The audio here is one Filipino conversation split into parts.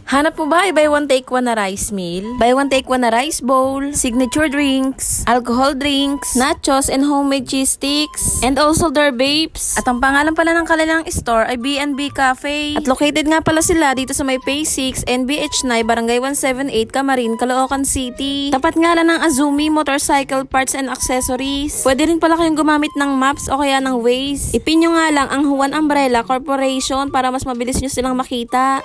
Hanap mo ba ay buy one take one na rice meal? Buy one take one na rice bowl, signature drinks, alcohol drinks, nachos, and homemade cheese sticks, and also their babes. At ang pangalan pala ng kanilang store ay B&B Cafe. At located nga pala sila dito sa may Phase 6, NBH9, Barangay 178, Camarin, Caloocan City. Tapat nga lang ng Azumi Motorcycle Parts and Accessories. Pwede rin pala kayong gumamit ng Maps o kaya ng Waze. Ipin nyo nga lang ang Juan Umbrella Corporation para mas mabilis nyo silang makita.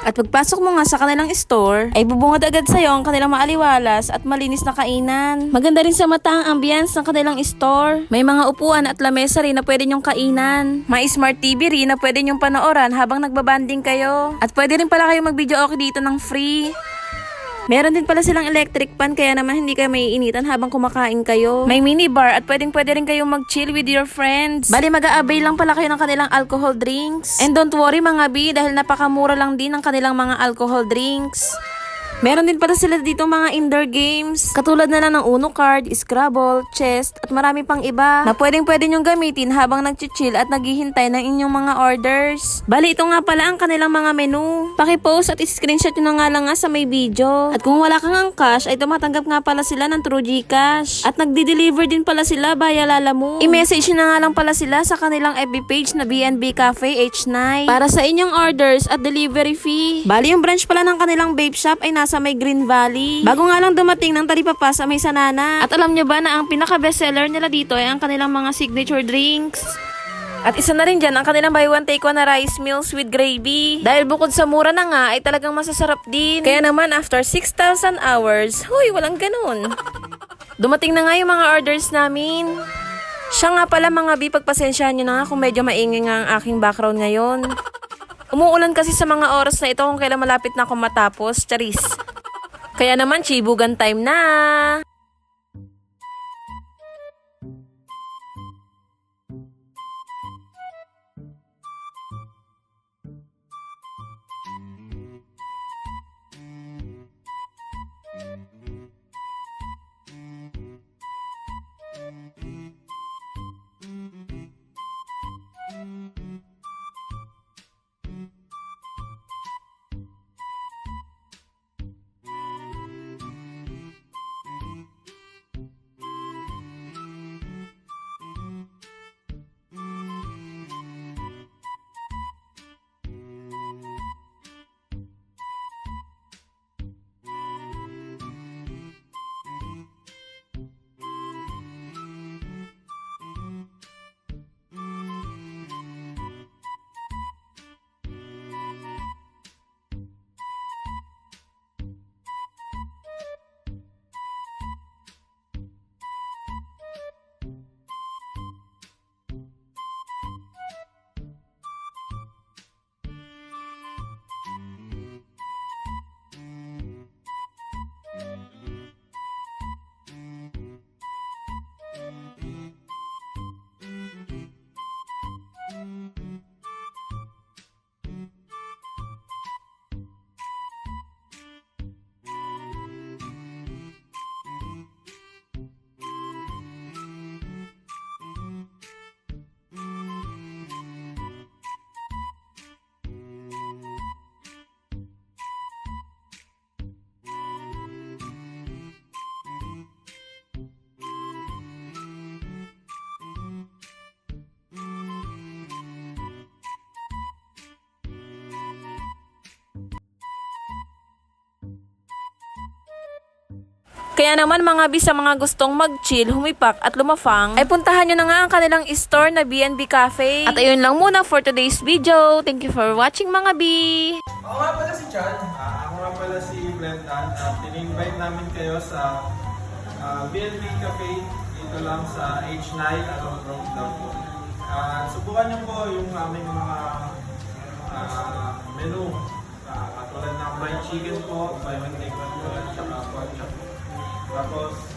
At pagpasok mo nga sa kanilang store, ay bubungad agad sa'yo ang kanilang maaliwalas at malinis na kainan. Maganda rin sa mata ang ambience ng kanilang store. May mga upuan at lamesa rin na pwede nyong kainan. May smart TV rin na pwede nyong panooran habang nagbabanding kayo. At pwede rin pala kayo mag-video okay dito ng free. Meron din pala silang electric pan kaya naman hindi kayo maiinitan habang kumakain kayo. May mini bar at pwede rin kayong mag-chill with your friends. Bali mag-a-avail lang pala kayo ng kanilang alcohol drinks. And don't worry mga B dahil napakamura lang din ang kanilang mga alcohol drinks. Meron din pala sila dito mga indoor games. Katulad na lang ng Uno card, Scrabble, chess, at marami pang iba na pwede nyong gamitin habang nag-chill at naghihintay ng inyong mga orders. Bali, ito nga pala ang kanilang mga menu. Paki-post at screenshot nyo na nga lang nga sa may video. At kung wala kang ang cash, ay tumatanggap nga pala sila ng True GCash. At nagdi-deliver din pala sila via Lalamove. I-message nyo na nga lang pala sila sa kanilang FB page na B&B Cafe H9 para sa inyong orders at delivery fee. Bali, yung branch pala ng kanilang vape shop ay nasa may Green Valley. Bago nga lang dumating ng talipapa sa may Sanana. At alam nyo ba na ang pinaka-bestseller nila dito ay ang kanilang mga signature drinks. At isa na rin dyan ang kanilang buy one take one na rice meals with gravy. Dahil bukod sa mura na nga ay talagang masasarap din. Kaya naman after 6,000 hours, huy, walang ganun. Dumating na nga yung mga orders namin. Siya nga pala mga B, pagpasensyahan nyo na nga kung medyo maingay nga ang aking background ngayon. Umuulan kasi sa mga oras na ito kung kailan malapit na akong matapos. Charis. Kaya naman, chibugan time na! Kaya naman mga B, sa mga gustong mag-chill, humipak at lumafang, ay puntahan nyo na nga ang kanilang store na B&B Cafe. At ayun lang muna for today's video. Thank you for watching mga B. Ako nga pala si Chad. Ako nga pala si Brendan. Tin-invite namin kayo sa B&B Cafe. Dito lang sa H9 along Road lang po. Subukan nyo po yung aming mga menu. Katulad ng fried chicken po, buy one take one po, at saka pork chop. Tapos,